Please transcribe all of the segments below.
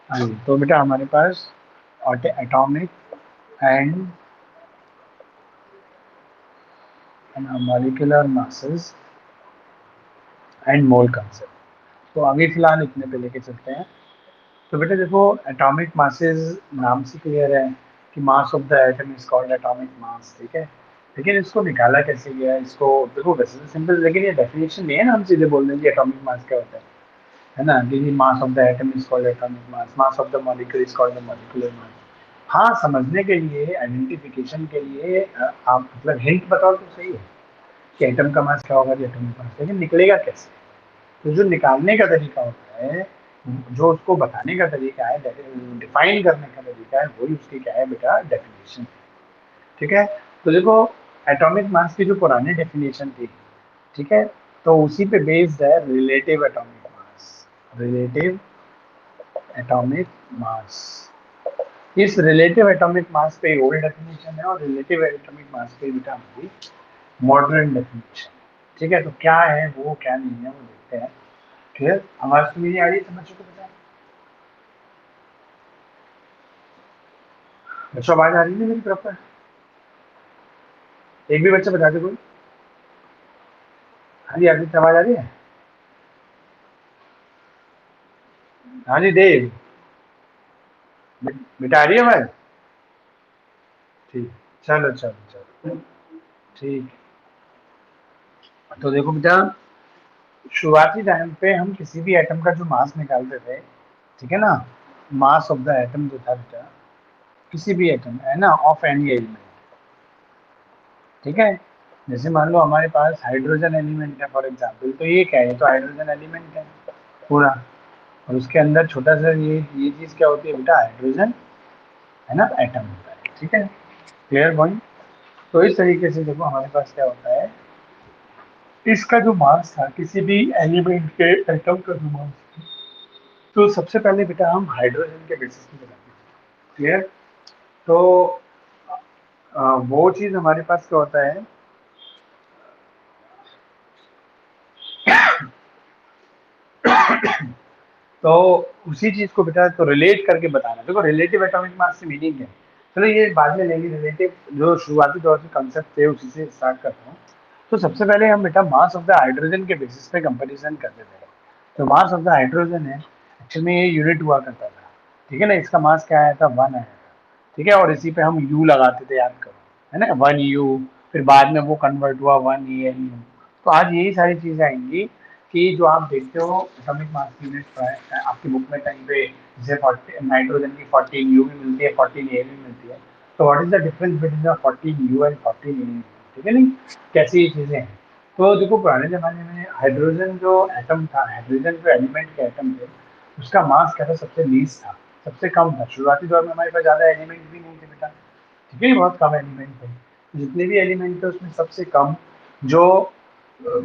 हाँ जी, तो बेटा हमारे पास atomic and molecular masses and mole concept. तो अभी फिलहाल इतने पे लेके चलते हैं। तो बेटा देखो, एटॉमिक मासेस नाम से क्लियर है कि mass of the atom is called atomic mass, ठीक है। लेकिन इसको निकाला कैसे गया है, इसको देखो वैसे तो सिंपल, लेकिन ये डेफिनेशन नहीं है ना, हम सीधे बोल देंगे एटॉमिक मास क्या होता है ना, कि mass of the atom is called atomic mass, mass of the molecule is called the molecular mass. हाँ, समझने के लिए, आइडेंटिफिकेशन के लिए आप मतलब हिंट बताओ तो सही है कि एटम का मास क्या होगा, एटॉमिक मास, लेकिन निकलेगा कैसे। तो जो निकालने का तरीका होता है, जो उसको बताने का तरीका है, डिफाइन करने का तरीका है, वही उसकी क्या है बेटा, डेफिनेशन। ठीक है। तो देखो, एटॉमिक मास की जो पुरानी डेफिनेशन थी, ठीक है, तो उसी पे बेस्ड है relative atomic mass. Relative atomic मास, इस रिलेटिव एटॉमिक मास पे ओल्ड डेफिनेशन है, और रिलेटिव एटॉमिक मास पे बेटा हमारी मॉडर्न डेफिनेशन। ठीक है, तो क्या है वो, क्या नहीं है, वो देखते हैं। क्लियर, आवाज तो मेरी आ रही है, समझ चुके बेटा? बच्चों आवाज आ रही है मेरी प्रॉपर? एक भी बच्चा बता दे कोई। हाँ जी आदित्य, आवाज आ रही है? हाँ जी देव, बेटा आ रही है आवाज? ठीक, चलो चलो चलो, ठीक। तो देखो बेटा, शुरुआती टाइम पे हम किसी भी एटम का जो मास निकालते थे, ठीक है ना, मास ऑफ द एटम जो था बेटा, किसी भी एटम है ना, ऑफ एनी एलिमेंट, ठीक है। जैसे मान लो हमारे पास हाइड्रोजन एलिमेंट है फॉर एग्जांपल, तो ये क्या है, ये तो हाइड्रोजन एलिमेंट है पूरा, और उसके अंदर छोटा सा ये चीज क्या होती है बेटा, हाइड्रोजन, है ना, एटम होता है, ठीक है। Clear point. तो इस तरीके से देखो हमारे पास क्या होता है, इसका जो मास था किसी भी एलिमेंट के, एटम का जो मास, तो सबसे पहले बेटा हम हाइड्रोजन के बेसिस पे बनाते हैं। क्लियर। तो वो चीज हमारे पास क्या होता है, तो उसी चीज को बेटा तो रिलेट करके बताना। देखो रिलेटिव एटॉमिक मास से मीनिंग है, चलो ये बाद में लेंगे, रिलेटिव जो शुरुआती तौर से कंसेप्ट थे उसी से स्टार्ट करता हूँ। तो सबसे पहले हम बेटा मास ऑफ द हाइड्रोजन के बेसिस पे कंपैरिजन करते थे। तो मास ऑफ द हाइड्रोजन है, एक्चुअल में ये यूनिट हुआ करता था, ठीक है ना, इसका मास क्या आया था, 1 आया था, ठीक है, और इसी पे हम यू लगाते थे, याद करो, है ना, 1 यू, फिर बाद में वो कन्वर्ट हुआ 1 ए एन यू। तो आज यही सारी चीजें आएंगी कि जो आप देखते हो एटॉमिक मास यूनिट आपकी बुक में कहीं पे, जैसे 40 नाइट्रोजन की 14 यू भी मिलती है, 14 ए भी मिलती है, तो what is the difference between 14 you and 14 ए, ठीक है नहीं, कैसी ये चीजें हैं। तो देखो पुराने जमाने में हाइड्रोजन जो एटम था, हाइड्रोजन जो एलिमेंट के एटम थे, उसका मास क्या था, सबसे लीस्ट था, सबसे कम था। शुरुआती दौर में हमारे पास ज्यादा एलिमेंट भी नहीं थे बेटा, ठीक है, बहुत कम एलिमेंट थे। जितने भी एलिमेंट थे उसमें सबसे कम जो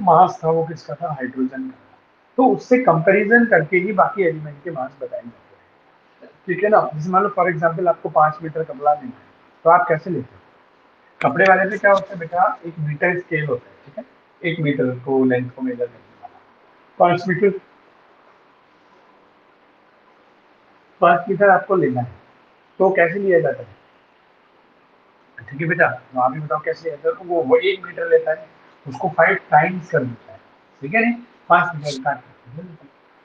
मास था वो किसका था, हाइड्रोजन का था। तो उससे कंपैरिजन करके ही बाकी एलिमेंट के मास बताए जाते हैं, ठीक है ना। जैसे मान लो फॉर एग्जांपल आपको 5 मीटर कपड़ा लेना है, तो आप कैसे लेते हो, कपड़े वाले पे क्या होता है बेटा, एक मीटर स्केल होता है, ठीक है, 1 मीटर को लेंथ को मेजर करने वाला, 5 मीटर, 5 मीटर आपको लेना है, तो कैसे लिया जाता है, ठीक है बेटा, तो आप भी बताओ कैसे लिया जाता है। तो वो 1 मीटर लेता है, उसको 5 टाइम्स कर देता है, ठीक है नहीं, 5 मीटर काट के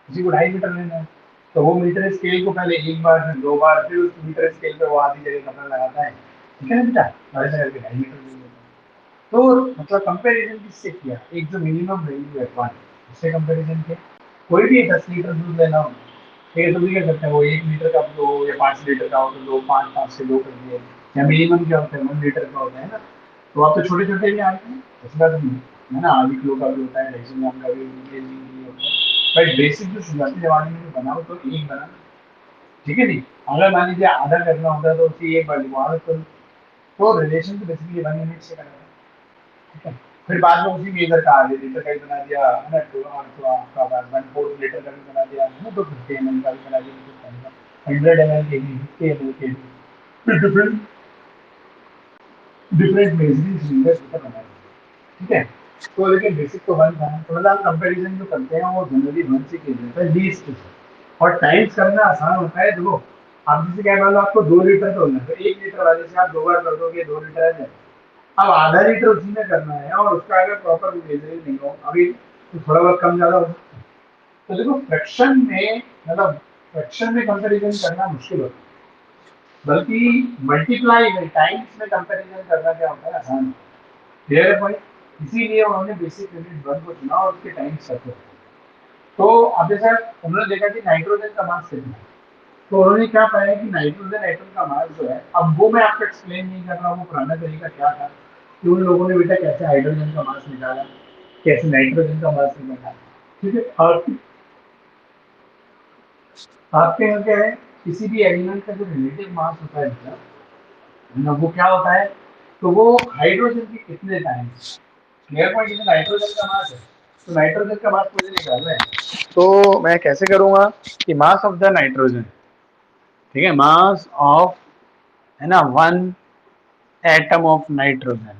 किसी को 2.5 मीटर लेना है, तो वो मीटर स्केल को पहले एक बार, फिर 2 बार, फिर उस मीटर स्केल पे वो आधी जगह कपड़ा लगाता है, ठीक है ना बेटा, वैसे करके 2.5 मीटर ले लेता है। तो मतलब कंपैरिजन किससे किया, एक जो मिनिमम वैल्यू है 1, उससे कंपैरिजन किया। कोई भी 10 लीटर दूध लेना हो, ठीक है, तो भी क्या करते हैं, वो 1 मीटर का दो या 5 लीटर का हो तो दो, पाँच, पाँच से दो कर दिए, या मिनिमम क्या होता है 1 लीटर का होता है ना। तो आप तो छोटे छोटे भी आते हैं, ऐसी बात नहीं है ना, आधी किलो का भी होता है, 250 ग्राम का भी, केजी भी होता है, बट बेसिक जो शुरुआती जमाने में जो बनाओ तो एक बना, ठीक है जी। अगर मान लीजिए आधा करना होता है तो उसी एक बार डिवाइड करो, तो रिलेशन तो बेसिकली 1 यूनिट से करना है, ठीक है। फिर बाद में उसी मेजर का आधे लीटर का भी बना दिया है ना, तो आपका 1/4 लीटर का भी बना दिया है ना, तो 50 ml का भी बना दिया, 100 ml के भी, 50 ml के भी, फिर डिफरेंट डिफरेंट मेजरिंग सिलेंडर का बना दिया, ठीक है। तो लेकिन बेसिक तो 1 था, तो मतलब कंपैरिजन जो करते हैं वो जनरली 1 से किया जाता है लीस्ट से, और टाइम्स करना आसान होता है। देखो आप जैसे क्या मान लो आपको 2 लीटर तोलना है, तो 1 लीटर वाले से आप 2 बार कर दोगे 2 लीटर आ जाए। अब आधा लीटर उसी में करना है और उसका अगर प्रॉपर मेजरिंग नहीं हो अभी तो थोड़ा बहुत कम ज्यादा हो सकता है। तो देखो फ्रैक्शन में मतलब फ्रैक्शन में कंपैरिजन करना मुश्किल होता है, बल्कि मल्टीप्लाई में टाइम्स में कंपैरिजन करना क्या होता है, आसान। क्लियर है पॉइंट। इसीलिए उन्होंने बेसिक यूनिट 1 को चुना और उसके टाइम्स रखे। तो अब जैसे उन्होंने देखा कि नाइट्रोजन का मास कितना है, तो उन्होंने क्या पाया कि नाइट्रोजन एटम का मास जो है, अब वो मैं आपको एक्सप्लेन नहीं कर रहा हूँ वो पुराना तरीका क्या था कि उन लोगों ने बेटा कैसे हाइड्रोजन का मास निकाला, कैसे नाइट्रोजन का मास निकाला। ठीक है। और आपके यहाँ क्या है, किसी भी एलिमेंट का जो रिलेटिव मास होता है बेटा, है ना, वो क्या होता है, तो वो हाइड्रोजन के कितने टाइम्स। Clear point. जैसे नाइट्रोजन का मास है, तो नाइट्रोजन का मास मुझे निकालना है, तो मैं कैसे करूंगा कि मास ऑफ द नाइट्रोजन, ठीक है, मास ऑफ, है ना, 1 एटम ऑफ नाइट्रोजन,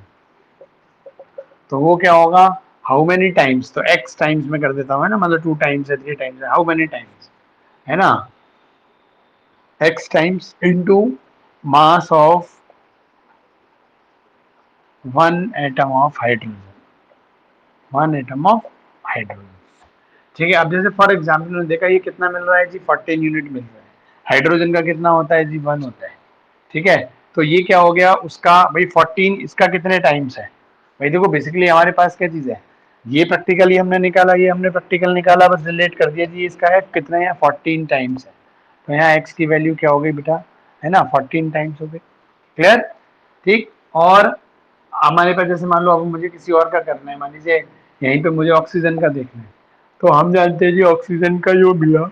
तो वो क्या होगा, हाउ मेनी टाइम्स, तो एक्स टाइम्स में कर देता हूँ, है ना, मतलब 2 टाइम्स है 3 टाइम्स है, हाउ मेनी टाइम्स, है ना, x times into mass of 1 atom of hydrogen. ठीक है। अब जैसे फॉर एग्जाम्पल देखा ये कितना मिल रहा है जी, 14 यूनिट मिल रहा है। हाइड्रोजन का कितना होता है जी, 1 होता है। ठीक है। तो ये क्या हो गया उसका भाई 14, इसका कितने टाइम्स है भाई। देखो बेसिकली हमारे पास क्या चीज है, ये प्रैक्टिकली हमने निकाला, ये हमने प्रैक्टिकल निकाला, बस रिलेट कर दिया जी, इसका है कितने है, 14 टाइम्स है। तो यहाँ एक्स की वैल्यू क्या हो गई बेटा, है ना, 14 टाइम्स हो गई। क्लियर। ठीक। और हमारे पास जैसे मान लो अब मुझे किसी और का करना है, मान लीजिए यहीं पे मुझे ऑक्सीजन का देखना है, तो हम जानते हैं जी ऑक्सीजन का जो मिला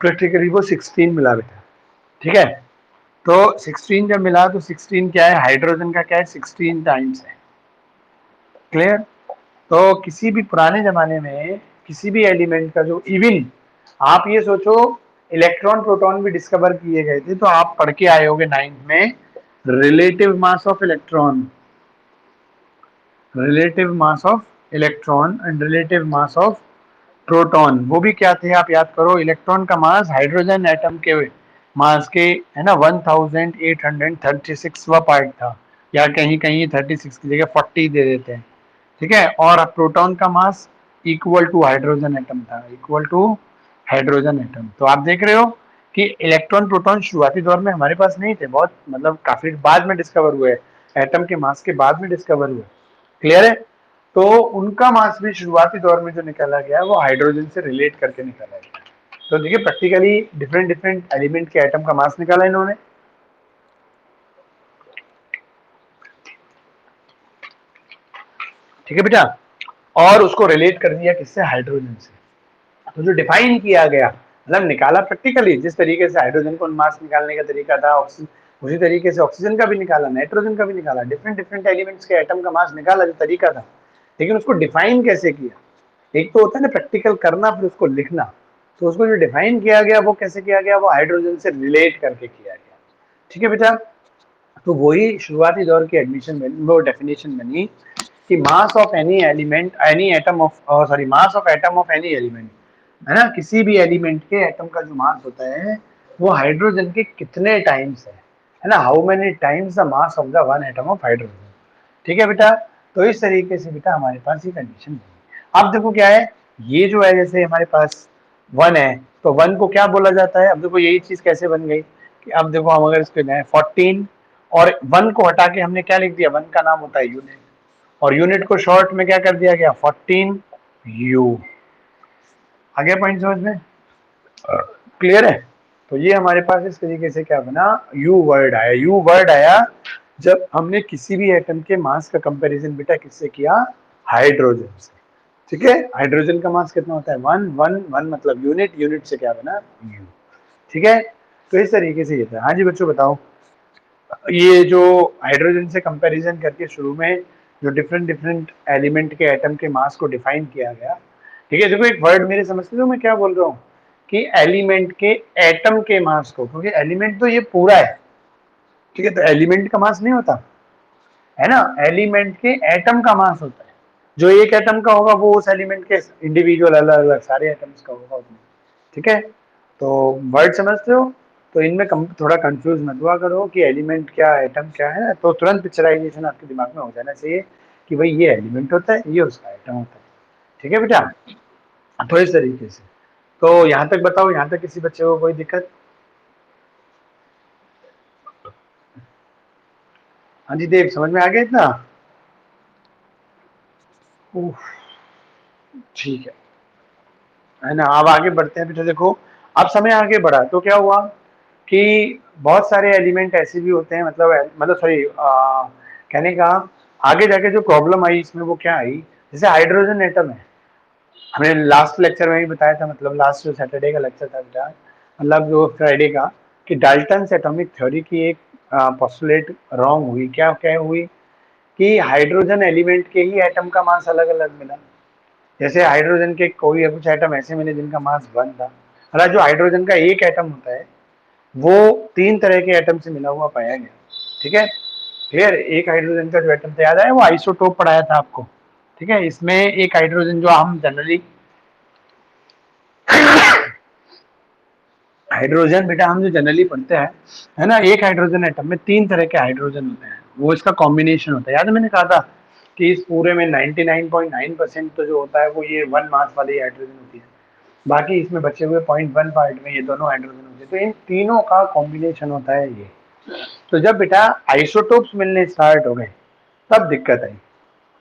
प्रैक्टिकली वो 16 मिला बेटा। ठीक है। तो 16 जब मिला तो 16 क्या है, हाइड्रोजन का क्या है, 16 टाइम्स है। क्लियर। तो किसी भी पुराने जमाने में किसी भी एलिमेंट का जो इवन आप ये सोचो इलेक्ट्रॉन प्रोटॉन भी डिस्कवर किए गए थे, तो आप पढ़ के आए होगे 9th में, relative mass of electron, relative mass of electron and relative mass of proton, वो भी क्या थे आप याद करो, इलेक्ट्रॉन का मास हाइड्रोजन एटम के मास के, है ना, 1836वां पार्ट था, या कहीं कहीं 36 की जगह 40 दे देते हैं। ठीक है। और प्रोटॉन का mass equal to hydrogen atom था, इक्वल टू हाइड्रोजन एटम। तो आप देख रहे हो कि इलेक्ट्रॉन प्रोटॉन शुरुआती दौर में हमारे पास नहीं थे, बहुत मतलब काफी बाद में डिस्कवर हुए, एटम के मास के बाद में डिस्कवर हुए। क्लियर है। तो उनका मास भी शुरुआती दौर में जो निकाला गया वो हाइड्रोजन से रिलेट करके निकाला गया। तो देखिए प्रैक्टिकली डिफरेंट डिफरेंट एलिमेंट के एटम का मास निकाला इन्होंने। ठीक है बेटा। और उसको रिलेट कर दिया किससे, हाइड्रोजन से। तो जो डिफाइन किया गया मतलब निकाला प्रैक्टिकली, जिस तरीके से हाइड्रोजन को मास निकालने का तरीका था, उसी तरीके से ऑक्सीजन का भी निकाला, नाइट्रोजन का भी निकाला, डिफरेंट डिफरेंट एलिमेंट्स के एटम का मास निकाला जो तरीका था। लेकिन उसको डिफाइन कैसे किया, एक तो होता है ना प्रैक्टिकल करना फिर उसको लिखना, तो उसको जो डिफाइन किया गया वो कैसे किया गया, वो हाइड्रोजन से रिलेट करके किया गया। ठीक है बेटा। तो वही शुरुआती दौर की एडमिशन बनी, वो डेफिनेशन बनी कि mass of any element, any atom of, sorry, mass of atom of any element, है ना, किसी भी एलिमेंट के एटम का जो मास होता है वो हाइड्रोजन के कितने टाइम्स है ना, how many times the mass of the 1 atom of hydrogen. ठीक है बेटा। तो इस तरीके से बेटा हमारे पास ये कंडीशन बनी। अब देखो क्या है, ये जो है जैसे हमारे पास 1 है, तो 1 को क्या बोला जाता है, अब देखो यही चीज कैसे बन गई कि अब देखो हम अगर इसको जाए 14 और 1 को हटा के हमने क्या लिख दिया, 1 का नाम होता है यूनिट, और यूनिट को शॉर्ट में क्या कर दिया गया, 14 U। आगे पॉइंट समझ में क्लियर है। तो ये हमारे पास इस तरीके से क्या बना, यू वर्ड आया। यू वर्ड आया जब हमने किसी भी एटम के मास का कंपैरिजन बेटा किससे किया, हाइड्रोजन से। ठीक है। हाइड्रोजन का मास कितना होता है, 1 मतलब यूनिट, यूनिट से क्या बना, यू। ठीक है। तो इस तरीके से ये था। हाँ जी बच्चों बताओ, ये जो हाइड्रोजन से कंपैरिजन करके शुरू में जो डिफरेंट डिफरेंट एलिमेंट के एटम के मास को डिफाइन किया गया। ठीक है। देखो एक वर्ड मेरे समझते हो मैं क्या बोल रहा हूँ, कि एलिमेंट के एटम के मास को, क्योंकि एलिमेंट तो ये पूरा है, ठीक है, तो एलिमेंट का मास नहीं होता, है ना, एलिमेंट के एटम का मास होता है। जो एक एटम का होगा वो उस एलिमेंट के इंडिविजुअल अलग अलग सारे एटम्स का होगा उसमें। ठीक है, तो वर्ड समझते हो? तो इनमें थोड़ा कंफ्यूज मत हुआ करो कि एलिमेंट क्या एटम क्या है, तो तुरंत पिक्चराइजेशन आपके दिमाग में हो जाना चाहिए कि भाई ये एलिमेंट होता है, ये उसका एटम होता है। ठीक है बेटा, तो इस तरीके से। तो यहाँ तक बताओ, यहाँ तक किसी बच्चे को कोई दिक्कत? हाँ जी देव, समझ में आ गया इतना? उफ, ठीक है ना। अब आगे बढ़ते हैं बेटा। देखो, अब समय आगे बढ़ा तो क्या हुआ कि बहुत सारे एलिमेंट ऐसे भी होते हैं, मतलब सॉरी, कहने का आगे जाके जो प्रॉब्लम आई इसमें वो क्या आई, जैसे हाइड्रोजन एटम है। हमने लास्ट लेक्चर में ही बताया था, मतलब लास्ट जो सैटरडे का लेक्चर था बेटा, मतलब जो फ्राइडे का, कि डाल्टन एटॉमिक थ्योरी की एक पोस्टुलेट रॉन्ग हुई। क्या क्या हुई कि हाइड्रोजन एलिमेंट के ही एटम का मास अलग अलग मिला। जैसे हाइड्रोजन के कोई कुछ एटम ऐसे मिले जिनका मास 1 था, हालांकि जो हाइड्रोजन का एक एटम होता है वो 3 तरह के एटम से मिला हुआ पाया गया। ठीक है, क्लियर? एक हाइड्रोजन का जो एटम था, याद है वो आइसोटोप पढ़ाया था आपको। ठीक है, इसमें एक हाइड्रोजन जो हम जनरली हाइड्रोजन बेटा हम जो जनरली पढ़ते हैं, है ना, एक हाइड्रोजन एटम में 3 तरह के हाइड्रोजन होते हैं, वो इसका कॉम्बिनेशन होता है। याद है मैंने कहा था कि इस पूरे में 99.9% तो जो होता है वो ये 1 मास वाली हाइड्रोजन होती है, बाकी इसमें बचे हुए 0.1 पार्ट में ये दोनों हाइड्रोजन होते हैं। तो इन तीनों का कॉम्बिनेशन होता है ये। तो जब बेटा आइसोटोप्स मिलने स्टार्ट हो गए तब दिक्कत आई।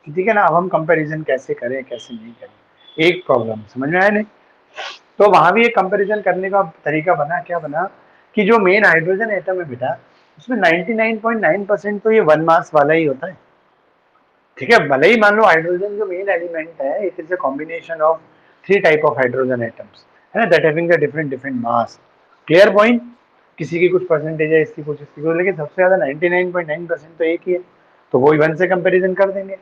ठीक है ना, अब हम कंपैरिजन कैसे करें कैसे नहीं करें, एक प्रॉब्लम समझ में आया नहीं? तो वहां भी एक कंपैरिजन करने का तरीका बना, क्या बना कि जो मेन हाइड्रोजन एटम है बेटा, उसमें 99.9% तो ये 1 मास वाला ही होता है। ठीक है, भले ही मान लो हाइड्रोजन जो मेन एलिमेंट है, it is a combination of 3 type of hydrogen atoms, है ना, that having a different different mass. Clear point? किसी की कुछ परसेंटेज है, इसकी कुछ, इसकी कुछ, लेकिन सबसे ज्यादा 99.9% तो एक ही है, तो वही 1 से कंपैरिजन कर देंगे।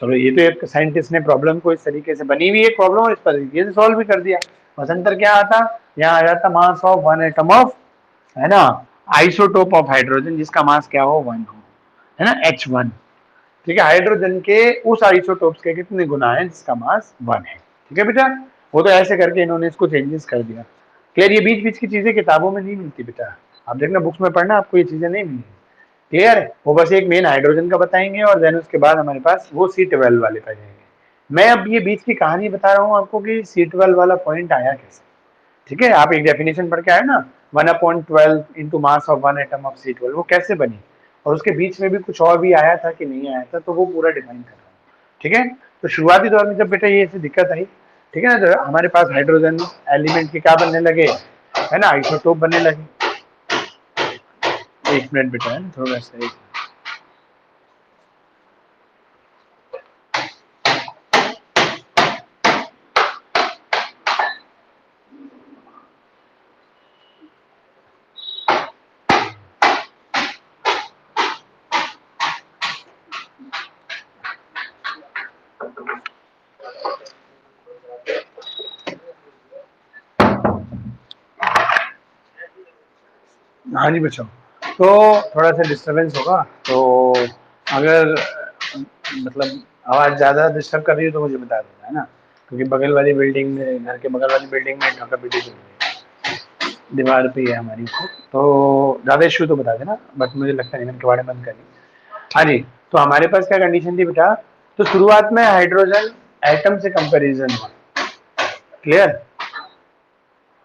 चलो, ये तो एक साइंटिस्ट ने प्रॉब्लम को इस तरीके से, बनी हुई एक प्रॉब्लम और इस तरीके से सॉल्व भी कर दिया। बस अंतर क्या आता, यहाँ आ जाता मास ऑफ 1 एटम ऑफ, है ना, आइसोटोप ऑफ हाइड्रोजन जिसका मास क्या हो, 1 हो, है ना, H1। ठीक है, हाइड्रोजन के उस आइसोटोप्स के कितने गुना है जिसका मास 1 है। ठीक है बेटा, वो तो ऐसे करके इन्होंने इसको चेंजेस कर दिया। क्लियर? ये बीच बीच की चीजें किताबों में नहीं मिलती बेटा, आप देखना बुक्स में पढ़ना, आपको ये चीजें नहीं मिलेंगी। क्लियर है? वो बस एक मेन हाइड्रोजन का बताएंगे और देन उसके बाद हमारे पास वो C12 वाले पाएंगे। मैं अब ये बीच की कहानी बता रहा हूँ आपको कि C12 वाला पॉइंट आया कैसे। ठीक है, आप एक डेफिनेशन पढ़ के आए ना, 1/12 into mass of 1 atom of C12, वो कैसे बनी, और उसके बीच में भी कुछ और भी आया था कि नहीं आया था, तो वो पूरा डिफाइन कर रहा हूँ। ठीक है, तो शुरुआती दौर में जब बेटा ये ऐसी दिक्कत आई, ठीक है ना, तो हमारे पास हाइड्रोजन एलिमेंट के क्या बनने लगे, है ना, आइसोटोप बनने लगे। एक मिनट बेटा, है ना, थोड़ा सा हाँ जी बच्चों, तो थोड़ा सा डिस्टरबेंस होगा, तो अगर मतलब आवाज़ ज़्यादा डिस्टर्ब कर रही है तो मुझे बता देना, है ना, क्योंकि बगल वाली बिल्डिंग में, घर के बगल वाली बिल्डिंग में ढाका पीटी चल रही है, दीवार पे ही है हमारी, तो ज़्यादा इशू तो बता देना, बट मुझे लगता नहीं, मैंने कबाड़े बंद कर दी। हाँ जी, तो हमारे पास क्या कंडीशन थी बेटा, तो शुरुआत में हाइड्रोजन एटम से कंपेरिजन हुआ। क्लियर?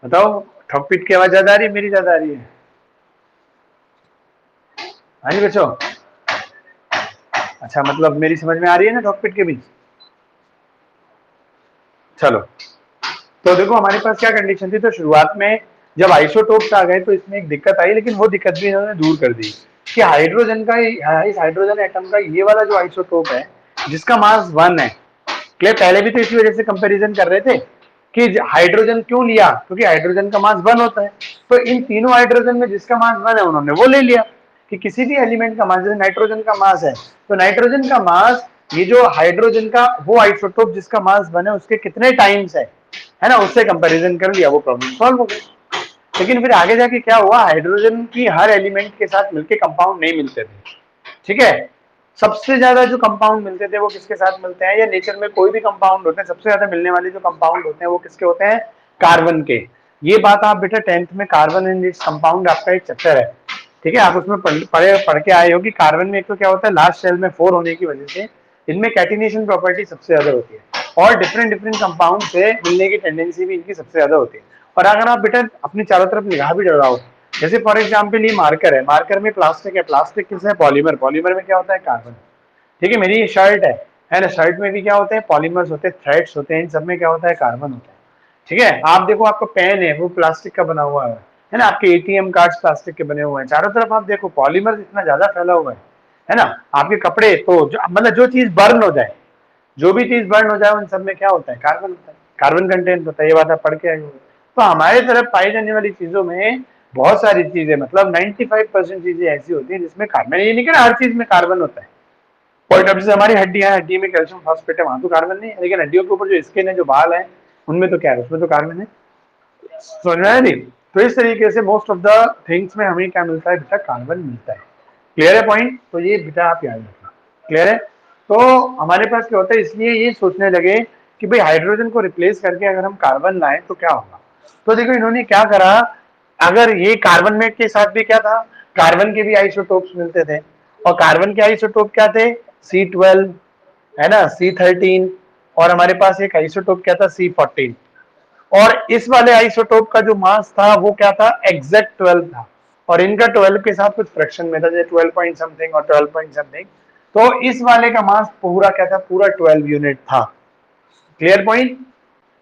बताओ, ठोक पीट की आवाज़ ज़्यादा आ रही है, मेरी ज़्यादा आ रही है? हाँ जी बच्चों, अच्छा, मतलब मेरी समझ में आ रही है ना ठोक पीट के बीच? चलो, तो देखो हमारे पास क्या कंडीशन थी, तो शुरुआत में जब आइसोटोप्स आ गए तो इसमें एक दिक्कत आई, लेकिन वो दिक्कत भी इन्होंने दूर कर दी कि हाइड्रोजन का, इस हाइड्रोजन एटम का ये वाला जो आइसोटोप है जिसका मास 1 है, क्लियर, पहले भी तो इसी वजह से कंपैरिजन कर रहे थे कि हाइड्रोजन क्यों लिया, क्योंकि हाइड्रोजन का मास 1 होता है, तो इन तीनों हाइड्रोजन में जिसका मास 1 है उन्होंने वो ले लिया, कि किसी भी एलिमेंट का मास, जैसे नाइट्रोजन का मास है, तो नाइट्रोजन का मास, ये जो हाइड्रोजन का वो आइसोटोप जिसका मास 1 है उसके कितने टाइम्स है ना, उससे कंपैरिजन कर लिया, वो प्रॉब्लम सॉल्व हो गई। लेकिन फिर आगे जाके क्या हुआ, हाइड्रोजन की हर एलिमेंट के साथ मिलके कंपाउंड नहीं मिलते थे। ठीक है, सबसे ज्यादा जो कंपाउंड मिलते थे वो किसके साथ मिलते हैं, या नेचर में कोई भी कंपाउंड होते हैं सबसे ज्यादा मिलने वाले जो कंपाउंड होते हैं वो किसके होते हैं, कार्बन के। ये बात आप बेटा 10th में कार्बन एंड इट्स कंपाउंड आपका एक चैप्टर है, ठीक है, आप उसमें पढ़ के आए हो कि कार्बन में एक तो क्या होता है, लास्ट शेल में 4 होने की वजह से इनमें कैटिनेशन प्रॉपर्टी सबसे ज्यादा होती है, और डिफरेंट डिफरेंट कंपाउंड से मिलने की टेंडेंसी भी इनकी सबसे ज्यादा होती है। और अगर आप बेटा अपनी चारों तरफ निगाह भी डराओ, जैसे फॉर एग्जाम्पल ये मार्कर है, मार्कर में प्लास्टिक है, प्लास्टिक किस है, पॉलीमर, पॉलीमर में क्या होता है, कार्बन। ठीक है, मेरी ये शर्ट है ना, शर्ट में भी क्या होते हैं, पॉलीमर्स होते हैं, थ्रेड्स होते हैं, इन सब में क्या होता है, कार्बन होता है। ठीक है, आप देखो आपका पेन है वो प्लास्टिक का बना हुआ है ना, आपके एटीएम कार्ड्स प्लास्टिक के बने हुए हैं, चारों तरफ आप देखो पॉलीमर इतना ज्यादा फैला हुआ है ना। आपके कपड़े तो मतलब जो चीज बर्न हो जाए, जो भी चीज बर्न हो जाए उन सब में क्या होता है, कार्बन होता है, कार्बन कंटेंट होता है, ये बात आप पढ़ के आए हो। तो हमारे तरफ पाई जाने वाली चीजों में बहुत सारी चीजें, मतलब 95% चीजें ऐसी होती है जिसमें कार्बन, ये नहीं कि हर चीज में कार्बन होता है। पॉइंट अब जैसे हमारी हड्डियां, हड्डी में कैल्शियम फॉस्फेट है, वहां तो कार्बन नहीं है, लेकिन हड्डियों के ऊपर जो स्किन है, जो बाल है, उनमें तो क्या है, उसमें तो कार्बन है, समझ में आया नहीं। तो इस तरीके से मोस्ट ऑफ द थिंग्स में हमें क्या मिलता है बेटा, कार्बन मिलता है। क्लियर है पॉइंट, तो ये बेटा आप याद रखना, क्लियर है। तो हमारे पास क्या होता है, इसलिए ये सोचने लगे कि भाई हाइड्रोजन को रिप्लेस करके अगर हम कार्बन लाएं तो क्या होगा। तो देखो इन्होंने क्या करा, अगर ये कार्बन में के साथ भी क्या था, कार्बन के भी आइसोटोप्स मिलते थे, और कार्बन के आइसोटोप क्या थे, C12 है ना, C13, और हमारे पास एक आइसोटोप क्या था, C14। और इस वाले आइसोटोप का जो मास था वो क्या था, एग्जैक्ट 12 था, और इनका 12 के साथ कुछ फ्रैक्शन में था, जैसे 12 पॉइंट समथिंग और 12 पॉइंट समथिंग। तो इस वाले का मास पूरा क्या था, पूरा 12 यूनिट था। क्लियर पॉइंट,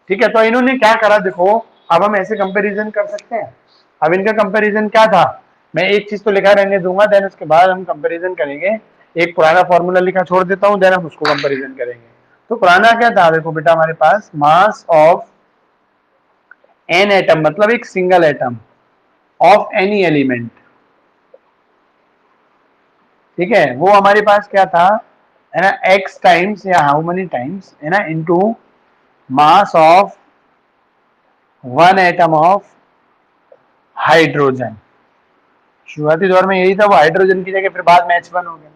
ठीक है। तो इन्होंने क्या करा देखो, अब हम ऐसे कंपैरिजन कर सकते हैं। अब इनका कंपैरिजन क्या था, मैं एक चीज तो लिखा रहने दूंगा, देन उसके बाद हम कंपैरिजन करेंगे। एक पुराना फॉर्मूला लिखा छोड़ देता हूं, देन हम उसको कंपैरिजन करेंगे। तो पुराना क्या था देखो बेटा, हमारे पास मास ऑफ एन एटम, मतलब एक single atom of any element, ठीक है, वो हमारे पास क्या था, है ना, एक्स टाइम्स या हाउ मेनी टाइम्स, है ना, into mass of one atom of hydrogen. शुरुआती दौर में यही था, वो हाइड्रोजन की जगह फिर बाद में H1 हो गया।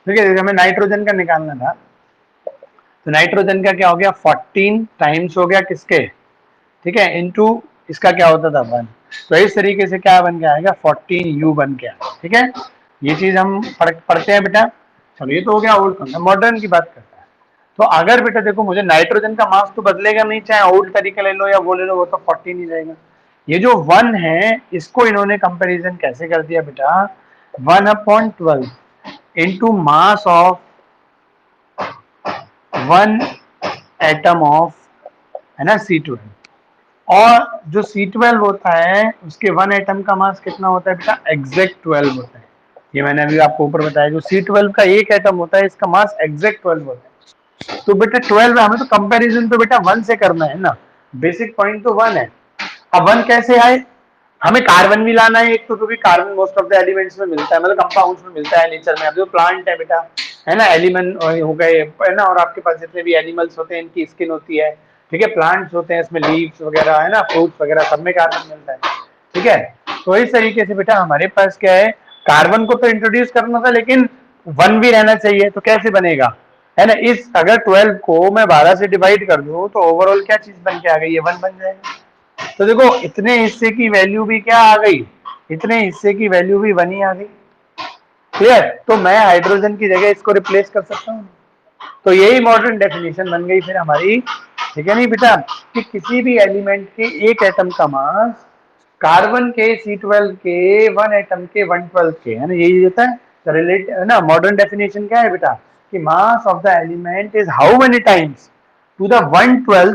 ठीक है, हमें नाइट्रोजन का निकालना था, तो नाइट्रोजन का क्या हो गया, 14 टाइम्स हो गया किसके, ठीक है, इनटू इसका क्या होता था 1। तो इस तरीके से क्या बन के आएगा, 14U बन के आएगा। ठीक है, ये चीज हम पढ़ते हैं बेटा। चलो ये तो हो गया ओल्ड कंसेप्ट, मॉडर्न की बात करता है। तो अगर बेटा देखो, मुझे नाइट्रोजन का मास तो बदलेगा नहीं, चाहे ओल्ड तरीका ले लो या वो ले लो, वो तो 14 ही रहेगा। ये जो 1 है, इसको इन्होंने कंपैरिजन कैसे कर दिया बेटा, 1/12 into mass of 1 atom of, है ना, C12। और जो C12 होता है उसके 1 एटम का मास कितना होता है बेटा, एग्जैक्ट 12 होता है। ये मैंने अभी आपको ऊपर बताया, जो C12 का एक एटम होता है इसका मास एग्जैक्ट 12 होता है। तो बेटा 12 है, हमें तो कंपैरिजन तो बेटा 1 से करना है ना, बेसिक पॉइंट तो 1 है। अब 1 कैसे आए, हमें कार्बन भी लाना है एक तो, क्योंकि carbon most of the elements में मिलता है, मतलब कंपाउंड्स में मिलता है नेचर में। अब जो प्लांट है बेटा, है ना, एलिमेंट हो गए, है ना, और आपके पास जितने भी एनिमल्स होते हैं इनकी स्किन होती है, ठीक है, प्लांट्स होते हैं इसमें लीव्स वगैरह, है ना, फ्रूट्स वगैरह, सब में कार्बन मिलता है। ठीक है, तो इस तरीके से बेटा हमारे पास क्या है, कार्बन को तो इंट्रोड्यूस करना था, लेकिन 1 भी रहना चाहिए, तो कैसे बनेगा, है ना, इस अगर 12 को मैं 12 से डिवाइड कर दूं तो ओवरऑल क्या चीज बन के आ गई, ये 1 बन जाएगा। तो देखो इतने हिस्से की वैल्यू भी क्या आ गई, इतने हिस्से की वैल्यू भी 1 ही आ गई। क्लियर, तो मैं हाइड्रोजन की जगह इसको रिप्लेस कर सकता हूँ। तो यही मॉडर्न डेफिनेशन बन गई फिर हमारी, ठीक है नहीं बेटा, कि किसी भी एलिमेंट के एक एटम का मास कार्बन के C12 के 1 एटम के 1/12 के, है ना, यही होता है रिलेट, है ना। मॉडर्न डेफिनेशन क्या है बेटा, कि mass of the element is how many times to the 1/12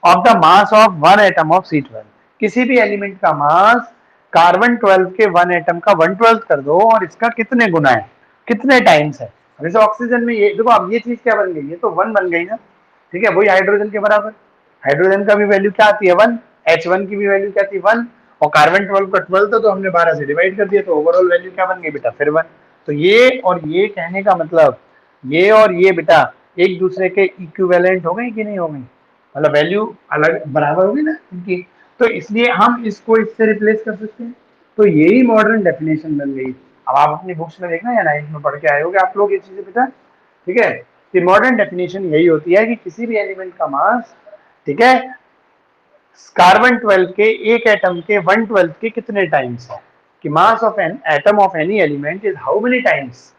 of the mass of 1 atom of C12। किसी भी एलिमेंट का मास कार्बन 12 के 1 एटम का 1/12 कर दो, और इसका कितने गुना है, कितने टाइम्स है। जैसे ऑक्सीजन में ये देखो, अब ये चीज क्या बन गई, ये तो 1 बन गई ना, ठीक है, वही हाइड्रोजन के बराबर। हाइड्रोजन का भी वैल्यू क्या आती है 1, H1 की भी वैल्यू क्या थी 1, और कार्बन 12 का 12 था, तो हमने 12 से डिवाइड कर दिया, तो ओवरऑल वैल्यू क्या बन गई बेटा, फिर 1। तो ये और ये कहने का मतलब, ये और ये बेटा एक दूसरे के इक्विवेलेंट हो गए कि नहीं हो गई, मतलब वैल्यू अलग बराबर होगी ना इनकी। तो इसलिए हम इसको इससे रिप्लेस कर सकते हैं। तो यही मॉडर्न डेफिनेशन बन गई। अब आप अपनी बुक्स में देखना या 9th में पढ़ के आए होगे आप लोग ये चीजें बेटा, ठीक है। तो मॉडर्न डेफिनेशन यही होती है कि किसी भी एलिमेंट का मास, ठीक है, कार्बन 12 के एक एटम के 1/12 के कितने टाइम्स है, कि mass of an atom of any element is how many times,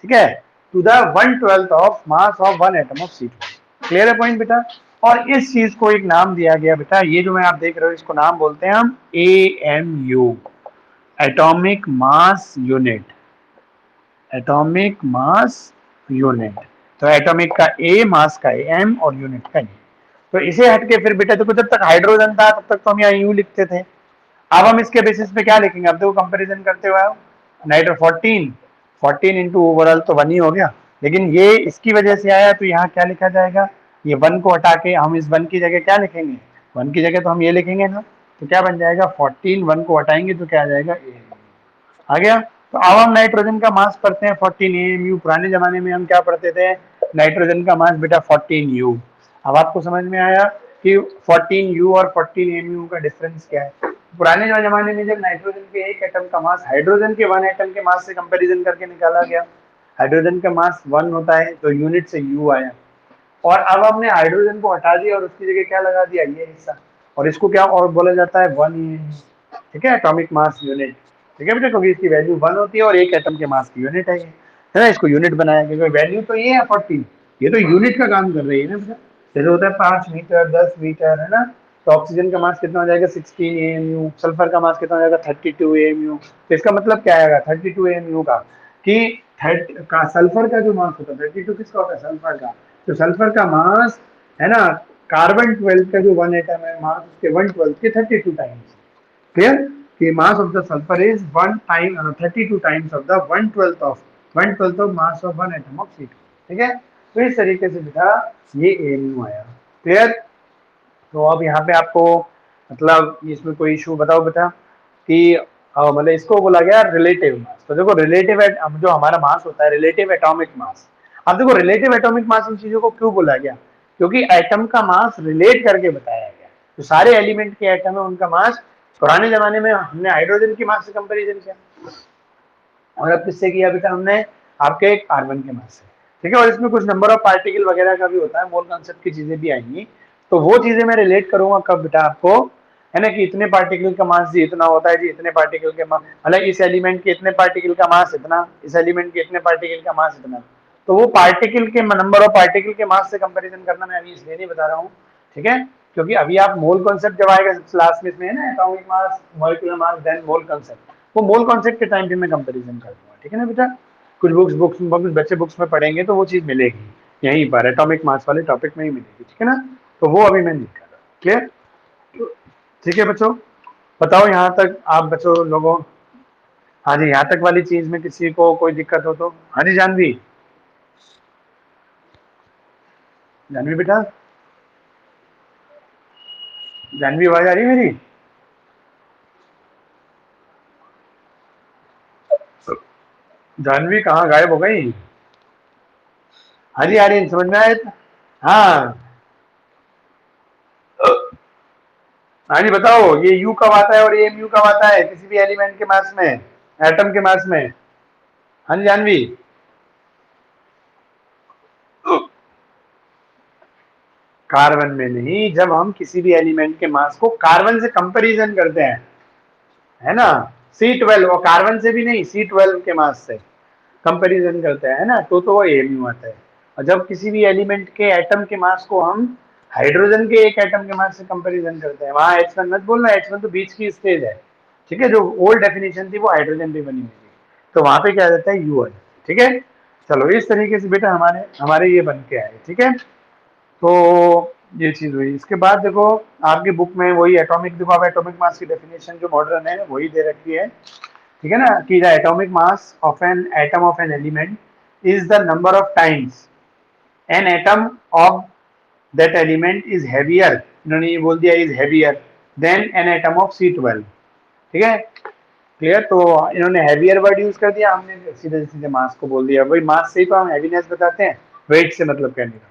ठीक है, to the 1/12 of mass of one atom of C12। Clear है पॉइंट बेटा। और इस चीज को एक नाम दिया गया बेटा, ये जो मैं आप देख रहे हो इसको नाम बोलते हैं हम AMU, atomic mass unit, atomic mass unit. तो एटॉमिक का ए, मास का एम और यूनिट का ए। तो इसे हटके फिर बेटा देखो, जब तक हाइड्रोजन था तब तक तो हम यहाँ यू लिखते थे। अब हम इसके बेसिस पे क्या लिखेंगे, अब देखो कंपैरिजन करते हुए नाइट्रो 14 14 इंटू ओवरऑल तो 1 ही हो गया, लेकिन ये इसकी वजह से आया तो यहाँ क्या लिखा जाएगा, ये 1 को हटा के हम इस 1 की जगह क्या लिखेंगे, 1 की जगह तो हम ये लिखेंगे ना, तो क्या बन जाएगा 14, 1 को हटाएंगे तो क्या आ जाएगा ए आ गया। तो अब हम नाइट्रोजन का मास पढ़ते हैं 14 AMU। पुराने जमाने में हम क्या पढ़ते थे, नाइट्रोजन का मास बेटा 14 U। अब आपको समझ में आया कि 14 U और 14 AMU का डिफरेंस क्या है। पुराने जमाने में जब नाइट्रोजन के एक एटम का मास हाइड्रोजन के 1 एटम के मास से कंपैरिजन करके निकाला गया, हाइड्रोजन का मास 1 होता है तो यूनिट से U आया, और अब हमने हाइड्रोजन को हटा दिया और उसकी जगह क्या लगा दिया, ये हिस्सा, और इसको क्या और बोला जाता है 1 AMU, ठीक है, एटॉमिक मास यूनिट, ठीक है बेटा, क्योंकि इसकी वैल्यू 1 होती है और एक एटम के मास की यूनिट है ये, है ना, इसको यूनिट बनाया क्योंकि वैल्यू तो ये है 14, ये तो यूनिट का काम कर रही है ना बेटा। जैसे होता है 5 मीटर 10 मीटर, है ना, तो ऑक्सीजन का मास कितना हो जाएगा 16 AMU, सल्फर का मास कितना हो जाएगा 32 AMU। तो इसका मतलब क्या आएगा 32 AMU का, कि सल्फर का जो मास होता है 32 किसका होता है, सल्फर का, तो सल्फर का मास, है ना, कार्बन 12 का जो 1 एटम है मास उसके 1/12 के 32 टाइम्स। क्लियर, कि mass of the sulphur is 32 times of the 1/12 of mass of 1 atom of C2। ठीक है, तो इस तरीके से बेटा ये AMU आया। क्लियर। तो अब यहाँ पे आपको मतलब इसमें कोई इशू बताओ बेटा, कि मतलब इसको बोला गया रिलेटिव मास। तो देखो रिलेटिव जो हमारा मास होता है रिलेटिव एटॉमिक मास। अब देखो रिलेटिव एटॉमिक मास इन चीजों को क्यों बोला गया, क्योंकि एटम का मास रिलेट करके बताया गया। तो सारे एलिमेंट के एटम है उनका मास, पुराने जमाने में हमने हाइड्रोजन की मास से कंपेरिजन किया, और अब किससे किया बेटा हमने, आपके कार्बन के मास से। ठीक है, और इसमें कुछ नंबर ऑफ पार्टिकल वगैरह का भी होता है, मोल कॉन्सेप्ट की चीजें भी आएंगी। तो वो चीजें मैं रिलेट करूंगा कब बेटा आपको, है ना, कि इतने पार्टिकल का मास जी इतना होता है जी, इतने पार्टिकल के मास, मतलब इस एलिमेंट के इतने पार्टिकल का मास इतना, इस एलिमेंट के इतने पार्टिकल का मास इतना। तो वो पार्टिकल के नंबर ऑफ पार्टिकल के मास से कंपेरिजन करना मैं अभी इसलिए नहीं बता रहा हूँ, ठीक है, क्योंकि अभी आप मोल कॉन्सेप्ट जब आएगा लास्ट में इसमें, है ना, atomic mass, molecular mass, then mole concept, वो मोल कॉन्सेप्ट के टाइम पे मैं कंपेरिजन कर दूंगा। ठीक है ना बेटा, कुछ बुक्स बच्चे बुक्स में पढ़ेंगे तो वो चीज मिलेगी यहीं पर एटॉमिक मास वाले टॉपिक में ही मिलेगी। ठीक है ना, तो वो अभी मैं नहीं कर रहा। क्लियर। ठीक है बच्चों, बताओ यहाँ तक आप बच्चों लोगों, हाँ जी, यहाँ तक वाली चीज में किसी को कोई दिक्कत हो तो, हाँ जी जानवी, जानवी बेटा, जानवी आवाज आ रही है मेरी, जानवी कहाँ गायब हो गई, हाँ जी आ रही है, समझ में आया, हाँ हाँ जी बताओ, ये यू कब आता है और ये एम यू कब आता है किसी भी एलिमेंट के मास में, एटम के मास में, हाँ जी जानवी, कार्बन में नहीं, जब हम किसी भी एलिमेंट के मास को कार्बन से कंपैरिजन करते हैं, है ना, C12, और कार्बन से भी नहीं C12 के मास से कंपैरिजन करते हैं, है ना, तो वो एमयू आता है। और जब किसी भी एलिमेंट के एटम के मास को हम हाइड्रोजन के एक एटम के मास से कंपैरिजन करते हैं, वहां H1 मत बोलना, H1 तो बीच की स्टेज है, ठीक है, जो ओल्ड डेफिनेशन थी वो हाइड्रोजन पे बनी हुई थी, तो वहां पे क्या रहता है यू आ जाता है। ठीक है, चलो इस तरीके से बेटा हमारे हमारे ये बन के आए। ठीक है, तो ये चीज हुई। इसके बाद देखो आपकी बुक में वही एटॉमिक, देखो आप एटॉमिक मास की डेफिनेशन जो मॉडर्न है वही दे रखी है, ठीक है ना, कि the atomic mass of an atom of an element is the number of times N atom of that element is heavier, इन्होंने ये बोल दिया is heavier than N atom of C12। ठीक है, क्लियर। तो इन्होंने हैवियर वर्ड यूज कर दिया, हमने सीधे सीधे मास को बोल दिया, वही मास से ही तो हम हैवीनेस बताते हैं, वेट से मतलब कहने का।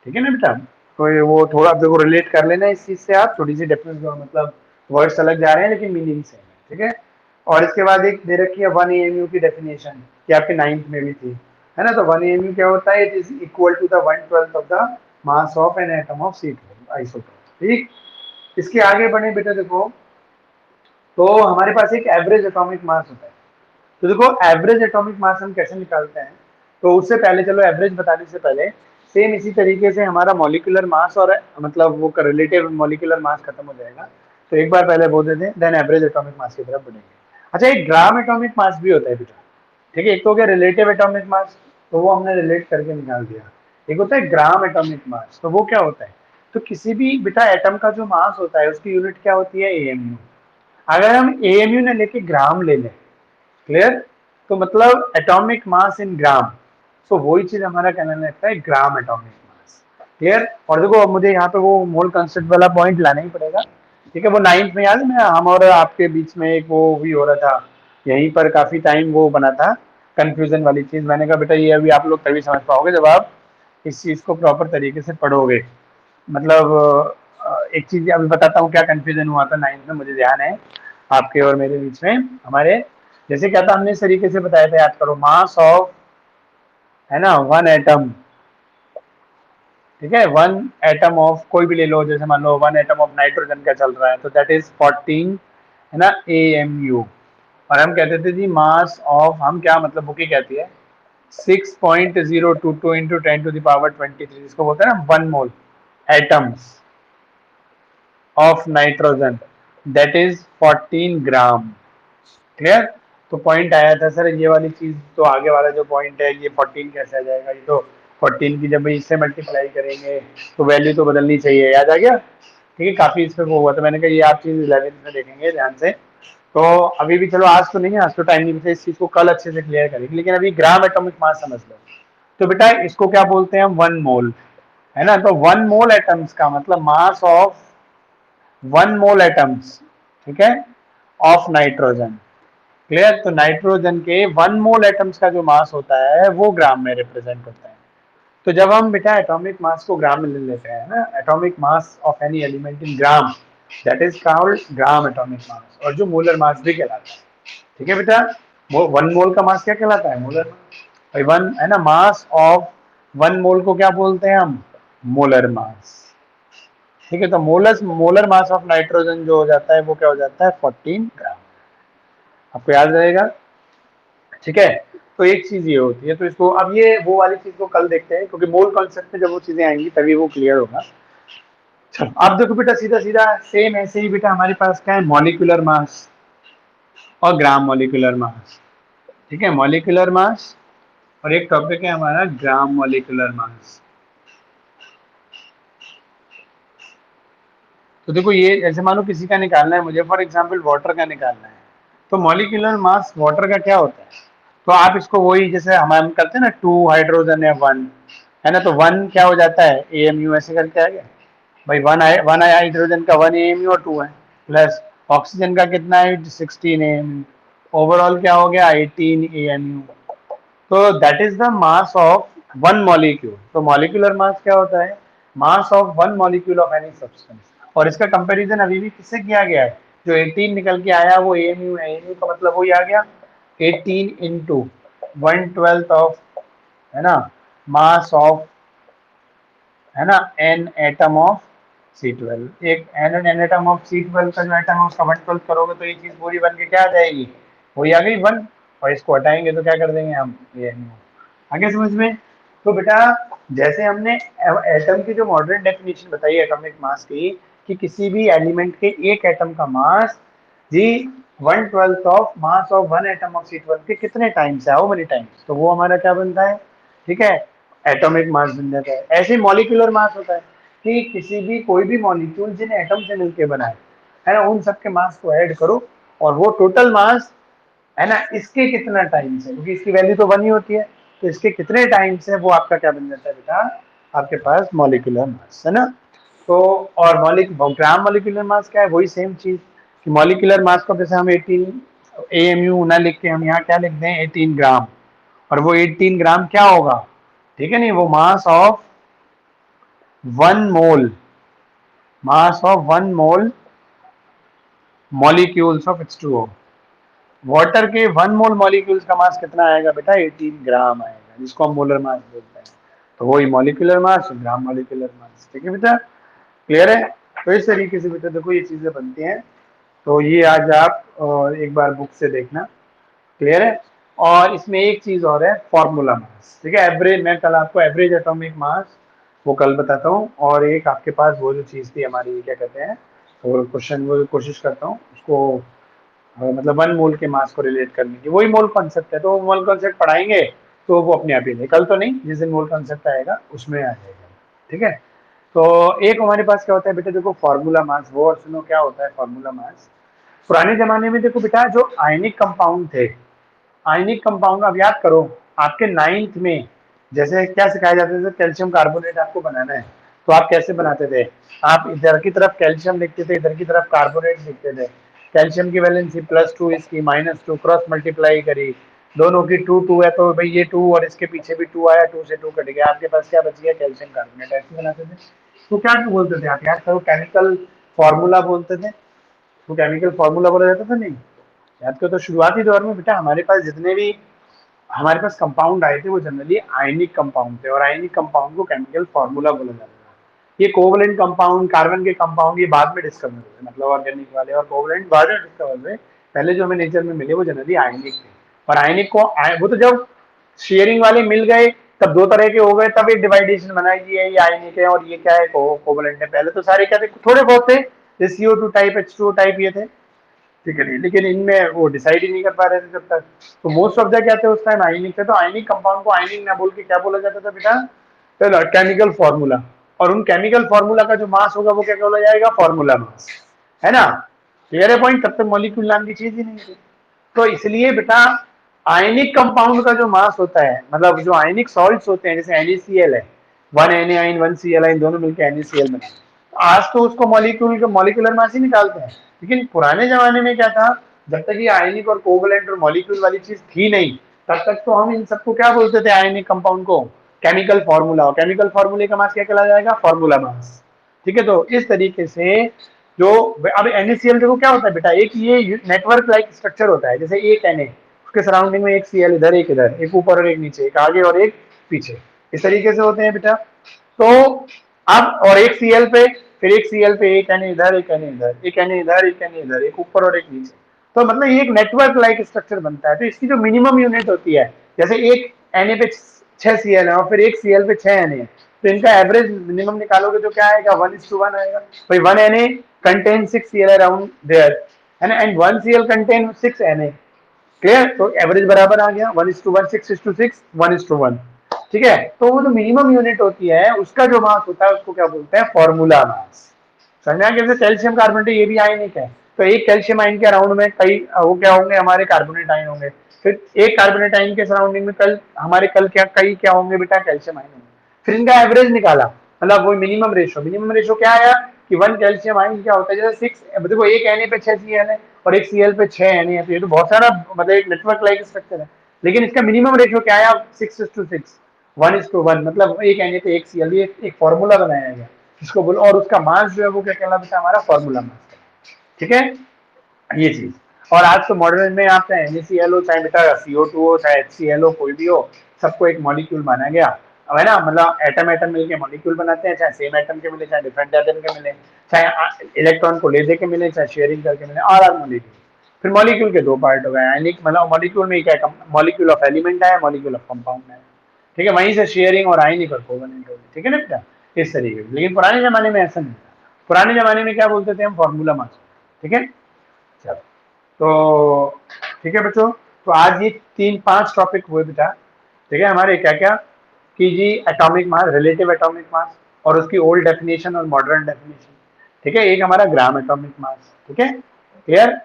ठीक है ना बेटा, तो वो थोड़ा देखो रिलेट कर लेना इस चीज से, आप थोड़ी सी डिफरेंस मतलब वर्ड्स अलग जा रहे हैं लेकिन मीनिंग सेम है। ठीक है, और इसके बाद एक दे रखी है 1 AMU की डेफिनेशन, कि आपके 9th में भी थी, है ना। तो 1 AMU क्या होता है, it is equal to the 1/12 of the mass of an atom of C12 isotope. ठीक, इसके आगे बढ़े बेटा, देखो तो हमारे पास एक एवरेज एटॉमिक मास होता है। तो देखो एवरेज एटॉमिक मास हम कैसे निकालते हैं, तो उससे पहले चलो एवरेज बताने से पहले सेम इसी तरीके से हमारा मॉलिक्यूलर मास और मतलब वो रिलेटिव मॉलिक्यूलर मास खत्म हो जाएगा। तो एक बार पहले बोल देते हैं, देन एवरेज एटॉमिक मास की तरफ बढ़ेंगे। अच्छा, एक ग्राम एटॉमिक मास भी होता है बेटा। ठीक है, एक तो हो गया रिलेटिव एटॉमिक मास, तो वो हमने रिलेट करके निकाल दिया। एक होता है ग्राम एटॉमिक मास, तो वो क्या होता है, तो किसी भी बेटा एटम का जो मास होता है उसकी यूनिट क्या होती है, AMU। अगर हम AMU ने लेके ग्राम ले लें, क्लियर, तो मतलब एटॉमिक मास इन ग्राम, तो वही चीज हमारा कहने लगता है ग्राम एटॉमिक मास। क्लियर। और देखो अब मुझे यहाँ पे वो मोल कंसेप्ट वाला पॉइंट लाना ही पड़ेगा। ठीक है, वो 9th में याद है, मैं हम और आपके बीच में एक वो भी हो रहा था, यहीं पर काफी टाइम वो बना था कंफ्यूजन वाली चीज। मैंने कहा बेटा ये अभी आप लोग तभी समझ पाओगे जब आप इस चीज को प्रॉपर तरीके से पढ़ोगे। मतलब एक चीज अभी बताता हूँ क्या कंफ्यूजन हुआ था 9th में, मुझे ध्यान है आपके और मेरे बीच में हमारे। जैसे क्या था, हमने इस तरीके से बताया था, याद करो, मास ऑफ, है ना, वन एटम। ठीक है, वन एटम ऑफ कोई भी ले लो, जैसे मान लो वन एटम ऑफ नाइट्रोजन का चल रहा है, तो दैट इज 14, है ना, AMU। और हम कहते थे जी मास ऑफ, हम क्या मतलब बुकी कहती है 6.022 इंटू 10⁻23, जिसको बोलते हैं ना 1 mole atoms of nitrogen, that is 14 gram. Clear. तो पॉइंट आया था सर ये वाली चीज, तो आगे वाला जो पॉइंट है ये 14 कैसे आ जाएगा, ये तो 14 की जब इससे मल्टीप्लाई करेंगे तो वैल्यू तो बदलनी चाहिए, याद आ गया। ठीक है, काफी इस पे वो हुआ, तो मैंने कहा ये आप चीज 11th में देखेंगे ध्यान से। तो अभी भी चलो, आज तो नहीं है, आज तो टाइम नहीं बचा, इस चीज को कल अच्छे से क्लियर करेंगे, लेकिन अभी ग्राम एटॉमिक मास समझ लो। तो बेटा इसको क्या बोलते हैं, 1 मोल, है ना। तो 1 मोल एटम्स का मतलब मास ऑफ 1 मोल एटम्स, ठीक है, ऑफ नाइट्रोजन। क्लियर। तो नाइट्रोजन के 1 मोल एटम्स का जो मास होता है वो ग्राम में रिप्रेजेंट होता है। तो जब हम बेटा एटॉमिक मास को ग्राम में ले लेते हैं ना, atomic mass of any element in gram, that is called gram atomic mass, और जो मोलर मास भी कहलाता है। ठीक है बेटा, वो 1 मोल का मास क्या कहलाता है, मोलर मास। भाई वन, है ना, मास ऑफ 1 मोल को क्या बोलते हैं हम, मोलर मास। ठीक है, तो मोलर मास ऑफ नाइट्रोजन जो हो जाता है वो क्या हो जाता है, 14 ग्राम। आपको याद रहेगा। ठीक है, तो एक चीज ये होती है, तो इसको अब ये वो वाली चीज को कल देखते हैं, क्योंकि मोल कॉन्सेप्ट में जब वो चीजें आएंगी तभी वो क्लियर होगा। चलो अब देखो बेटा, सीधा सीधा सेम ऐसे ही बेटा हमारे पास क्या है, मॉलिक्यूलर मास और ग्राम मॉलिक्यूलर मास। ठीक है, मॉलिक्यूलर मास, और एक टॉपिक है हमारा ग्राम मॉलिक्यूलर मास। तो देखो ये ऐसे मानो किसी का निकालना है मुझे, फॉर एग्जाम्पल वाटर का निकालना है, तो मॉलिक्यूलर मास वाटर का क्या होता है, तो आप इसको वही जैसे हम करते हैं ना, 2 हाइड्रोजन है 1, है ना, तो 1 क्या हो जाता है, AMU, ऐसे करके आ गया भाई। वन हाइड्रोजन का 1 AMU और 2 है, प्लस ऑक्सीजन का कितना है, 16 AMU, ओवरऑल क्या हो गया, 18 AMU। तो that is the mass of 1 molecule. तो मॉलिक्यूलर मास क्या होता है, मास of 1 molecule of any substance. और इसका कंपैरिजन अभी भी किससे किया गया है, जो 18 निकल के आया वो AMU है, AMU का मतलब वही आ गया 18 इंटू 1/12 ऑफ, है ना, मास ऑफ, है ना, एन एटम ऑफ C12। एक एन एटम ऑफ C12 का जो एटम है उसका 1/12 करोगे तो ये चीज पूरी बन के क्या आ जाएगी, वही आ गई 1। और इसको हटाएंगे तो क्या कर देंगे हम, ये आगे समझ में। तो बेटा जैसे हमने एटम की जो मॉडर्न डेफिनेशन बताई एटॉमिक मास की, कि किसी भी एलिमेंट के एक एटम का मास जी 1/12 of mass of 1 atom of C12 के कितने टाइम्स है, हाउ मेनी टाइम्स, तो वो हमारा क्या बनता है, ठीक है, एटॉमिक मास बन जाता है। ऐसे मॉलिक्यूलर मास होता है कि किसी भी कोई भी मॉलिक्यूल जिन्हें एटम से मिलकर बना है ना, उन सबके मास को ऐड करो और वो टोटल मास, है ना, इसके कितना टाइम्स है, क्योंकि इसकी वैल्यू तो 1 ही होती है, तो इसके कितने टाइम्स है वो आपका क्या बन जाता है बेटा, आपके पास मॉलिक्यूलर मास, है ना। तो और ग्राम मॉलिक्यूलर मास क्या है, वही सेम चीज, कि मॉलिक्यूलर मास को जैसे हम 18 AMU ना लिख के हम यहाँ क्या लिख दें, 18 ग्राम। और वो 18 ग्राम क्या होगा, ठीक है नहीं, वो मास of 1 mole, mass of 1 mole molecules of H2O। Water के 1 मोल मॉलिक्यूल्स का मास कितना आएगा बेटा? 18 ग्राम आएगा, जिसको हम मोलर मास बोलते हैं। तो वही molecular mass, gram molecular mass. ठीक है बेटा, क्लियर है? तो इस तरीके से बेटा देखो ये चीजें बनती हैं। तो ये आज आप एक बार बुक से देखना, क्लियर है? और इसमें एक चीज और है, फॉर्मूला मास। ठीक है, एवरेज, मैं कल आपको एवरेज एटॉमिक मास वो कल बताता हूँ। और एक आपके पास वो जो चीज थी हमारी, क्या कहते हैं, वो क्वेश्चन, वो कोशिश करता हूँ उसको मतलब 1 मोल के मास को रिलेट करने की, वही मोल कॉन्सेप्ट है। तो वो मोल कॉन्सेप्ट पढ़ाएंगे तो वो अपने आप ही, कल तो नहीं, जिस दिन मोल कॉन्सेप्ट आएगा उसमें आ जाएगा। ठीक है, तो एक हमारे पास क्या होता है बेटा, देखो फॉर्मूला मास, वो और सुनो क्या होता है फॉर्मूला मास। पुराने जमाने में देखो बेटा, जो आयनिक कंपाउंड थे, आयनिक कंपाउंड, अब याद करो आपके 9th में जैसे क्या सिखाया जाता था, कैल्शियम कार्बोनेट आपको बनाना है, तो आप कैसे बनाते थे? आप इधर की तरफ कैल्शियम लिखते थे, इधर की तरफ कार्बोनेट लिखते थे। कैल्शियम की वैलेंसी +2, इसकी -2, क्रॉस मल्टीप्लाई करी, दोनों की 2 2 है तो भाई ये 2 और इसके पीछे भी 2 आया, 2 से 2 कट गया, आपके पास क्या बच गया? Calcium carbonate. ऐसे बनाते थे। तो क्या बोलते थे आप? याद करो, केमिकल फॉर्मूला बोलते थे। तो केमिकल फॉर्मूला बोला जाता था, नहीं? याद करो, तो शुरुआती दौर में बेटा हमारे पास जितने भी हमारे पास कंपाउंड आए थे वो जनरली आयनिक कंपाउंड थे, और आयनिक कंपाउंड को केमिकल फार्मूला बोला जाता है। ये कोवलेंट कंपाउंड, कार्बन के कंपाउंड, ये बाद में डिस्कवर हुए, मतलब ऑर्गेनिक वाले, और कोवलेंट बाद में डिस्कवर हुए। पहले जो हमें नेचर में मिले वो जनरली आयनिक थे। और आयनिक को वो तो जब शेयरिंग वाले मिल गए तब दो तरह के हो गए, तब एक डिवाइडेशन बना कि ये आयनिक है और ये क्या है, कोवलेंट है। पहले तो सारे क्या थे, थोड़े बहुत थे, जैसे CO2 टाइप, H2O टाइप ये थे, ठीक है, लेकिन इनमें वो डिसाइड ही नहीं कर पा रहे थे जब तक। तो मोस्ट ऑफ द क्या थे उस टाइम, आयनिक थे। तो आयनिक कंपाउंड को आयनिक ना बोल के क्या बोला जाता था बेटा? पहला केमिकल फॉर्मूला। और उन केमिकल फॉर्मूला का जो मास होगा वो क्या बोला जाएगा? फॉर्मूला मास, है ना? क्लियर है पॉइंट? तब तक मॉलिक्यूल नाम की चीज ही नहीं थी। तो इसलिए बेटा आयनिक कंपाउंड का जो मास होता है, मतलब जो आयनिक सॉल्ट्स होते हैं, जैसे NaCl है, 1Na, 1Cl, दोनों मिलकर NaCl बनाते हैं। आज तो उसको मॉलिक्यूल मॉलिक्यूलर मास ही निकालते हैं। लेकिन पुराने जमाने में क्या था, जब तक ये आयनिक और कोवलेंट और मॉलिक्यूल वाली चीज थी नहीं, तब तक तो हम इन सबको क्या बोलते थे, आयनिक कंपाउंड को? Chemical formula. और केमिकल फॉर्मूले का मास क्या कहला जाएगा? Formula mass. ठीक है, तो इस तरीके से जो, अब NaCl देखो क्या होता है बेटा, एक ये नेटवर्क लाइक स्ट्रक्चर होता है। जैसे एक Na, उसके सराउंडिंग में एक Cl इधर, एक इधर, एक ऊपर और एक नीचे, एक आगे और एक पीछे, इस तरीके से होते हैं बेटा। तो अब और एक Cl पे, फिर एक Cl पे एक Na इधर, एक Na इधर, एक Na इधर, एक Na इधर, एक ऊपर और एक नीचे। तो मतलब ये एक नेटवर्क लाइक स्ट्रक्चर बनता है। तो इसकी जो मिनिमम यूनिट होती है, जैसे एक Na पे 6 Cl है और फिर एक Cl पे 6 Na है, तो इनका एवरेज मिनिमम निकालोगे तो क्या आएगा? 1:1 आएगा। भाई 1 Na contain 6 Cl around there, है ना, and 1 Cl contain 6 Na। Clear? तो एवरेज बराबर आ गया 1:1, 6:6, 1:1। ठीक है, तो वो जो मिनिमम यूनिट होती है उसका जो मास होता है उसको क्या बोलते हैं? Formula mass. समझ आ गया? जैसे कैल्शियम कार्बोनेट ये भी आयनिक है, तो एक कैल्शियम आयन के अराउंड में कई वो क्या होंगे? हमारे कार्बोनेट आयन होंगे। फिर एक कार्बोनेट आयन के सराउंडिंग में कल क्या कई क्या होंगे बेटा? कैल्शियम आयन होंगे। फिर इनका एवरेज निकाला, मतलब वो मिनिमम रेशो। मिनिमम रेशो क्या आया कि 1 कैल्शियम आयन क्या होता है? जैसे 6, देखो एक Na पे 6 Cl है और एक Cl पे 6 Na है, तो ये तो बहुत सारा, मतलब एक नेटवर्क लाइक स्ट्रक्चर है। लेकिन इसका मिनिमम रेशो क्या आया? 6:6, 1:1, मतलब एक Na पे एक Cl, ये एक फॉर्मूला बनाया गया इसको बोलो। और उसका मास जो है वो क्या कहलाता है? हमारा फॉर्मूला मास। ठीक है, ये चीज। और आज तो मॉडर्न में आप चाहे NaCl हो, चाहे बेटा CO2 हो, चाहे HCl हो, कोई भी हो, सबको एक मॉलिक्यूल माना गया। अब है ना, मतलब एटम एटम मिलके मॉलिक्यूल बनाते हैं, चाहे सेम एटम के मिले, चाहे डिफरेंट एटम के मिले, चाहे इलेक्ट्रॉन को ले दे के मिले, चाहे शेयरिंग करके मिले, और मॉलिक्यूल। फिर मॉलिक्यूल के दो पार्ट हो गए, आयनिक, मतलब मॉलिक्यूल में क्या है, मॉलिक्यूल ऑफ एलिमेंट है, मॉलिक्यूल ऑफ कंपाउंड है। ठीक है, वहीं से शेयरिंग और आयनिक और कोवेलेंट होगी। ठीक है ना बेटा, इस तरीके से। लेकिन पुराने जमाने में ऐसा नहीं था। पुराने जमाने में क्या बोलते थे हम? Formula mass. ठीक है, चलो, तो ठीक है बच्चों, तो आज ये 3-5 टॉपिक हुए बेटा। ठीक है, हमारे क्या क्या कि जी atomic mass, relative atomic mass, और उसकी ओल्ड डेफिनेशन और मॉडर्न डेफिनेशन। ठीक है, एक हमारा ग्राम एटॉमिक मास। ठीक है, क्लियर?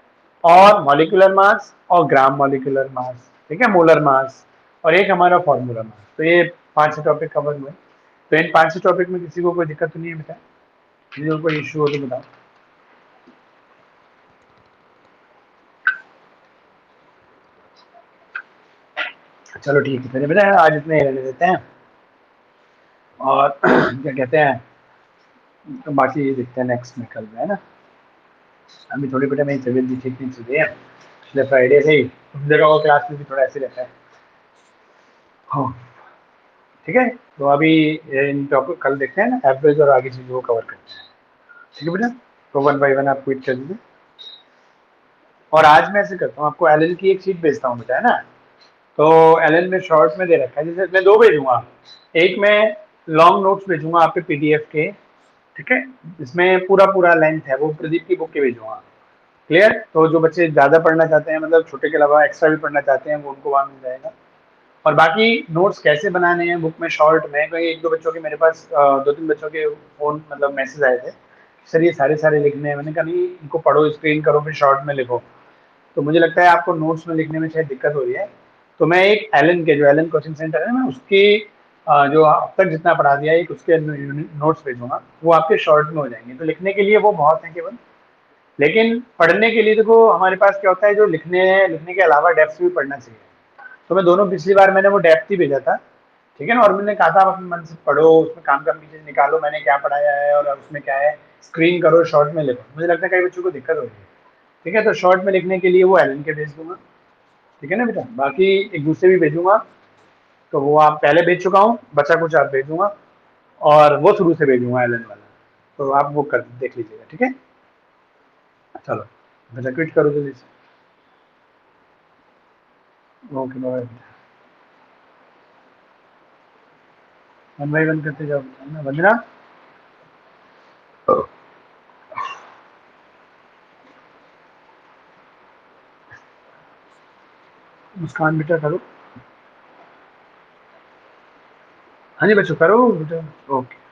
और मॉलिक्यूलर मास और ग्राम मॉलिक्यूलर मास। ठीक है, मोलर मास, और एक हमारा फॉर्मूला मास। तो ये 5 टॉपिक कवर हुए। तो इन 5 टॉपिक में किसी को कोई दिक्कत तो नहीं है बेटा? किसी को कोई इश्यू हो तो बताओ। चलो ठीक है, फिर बेटा आज इतने ही रहने देते हैं। और क्या कहते हैं, तो बाकी देखते हैं नेक्स्ट में कल में, है ना? अभी थोड़ी बेटा मेरी तबीयत भी ठीक नहीं चल रही है, जब फ्राइडे से ही तुम देखा होगा क्लास में भी थोड़ा ऐसे रहता है। हाँ, ठीक है। तो अभी इन टॉपिक कल देखते हैं ना, एवरेज और आगे चीज़ों को कवर करते हैं। ठीक है बेटा, तो वन बाई वन आप क्विट कर दीजिए। और आज मैं ऐसे करता हूँ, आपको एल की एक शीट भेजता हूँ बेटा, है ना। तो एल में शॉर्ट में दे रखा है, जैसे मैं दो भेजूंगा। एक मैं लॉन्ग नोट्स भेजूंगा आपके पीडीएफ के, ठीक है। इसमें पूरा पूरा लेंथ है, वो प्रदीप की बुक के भेजूंगा। क्लियर। तो जो बच्चे ज़्यादा पढ़ना चाहते हैं, मतलब छोटे के अलावा एक्स्ट्रा भी पढ़ना चाहते हैं, वो उनको वहाँ मिल जाएगा। और बाकी नोट्स कैसे बनाने हैं बुक में शॉर्ट में, कोई एक दो बच्चों के मेरे पास दो तीन बच्चों के फोन मतलब मैसेज आए थे, सर ये सारे सारे लिखने हैं। मैंने कहा नहीं, इनको पढ़ो, स्क्रीन करो, फिर शॉर्ट में लिखो। तो मुझे लगता है आपको नोट्स में लिखने में शायद दिक्कत हो रही है। तो मैं एक एलन के, जो एलन कोचिंग सेंटर है ना, उसकी जो अब तक जितना पढ़ा दिया है, एक उसके नोट्स भेजूंगा, वो आपके शॉर्ट में हो जाएंगे। तो लिखने के लिए वो बहुत है केवल, लेकिन पढ़ने के लिए देखो हमारे पास क्या होता है, जो लिखने के अलावा डेप्थ भी पढ़ना चाहिए। तो मैं दोनों, पिछली बार मैंने वो डेप्थ ही भेजा था, ठीक है ना। और मैंने कहा था आप अपने मन से पढ़ो, उसमें काम का चीज़ निकालो, मैंने क्या पढ़ाया है और उसमें क्या है, स्क्रीन करो, शॉर्ट में लिखो। मुझे लगता है कई बच्चों को दिक्कत हो रही है, ठीक है। तो शॉर्ट में लिखने के लिए वो एलन के भेज दूंगा, ठीक है ना बेटा। बाकी एक दूसरे भी भेजूंगा, तो वो आप पहले भेज चुका हूँ, बचा कुछ आप भेजूंगा, और वो शुरू से भेजूंगा एलन वाला। तो आप वो कर देख लीजिएगा, ठीक है। चलो बेटा, क्विट करो जल्दी से। Okay bye. One by one करते जाओ वंदना। मुस्कान बेटा करो। हाँ जी बच्चों, करो बेटा। ओके।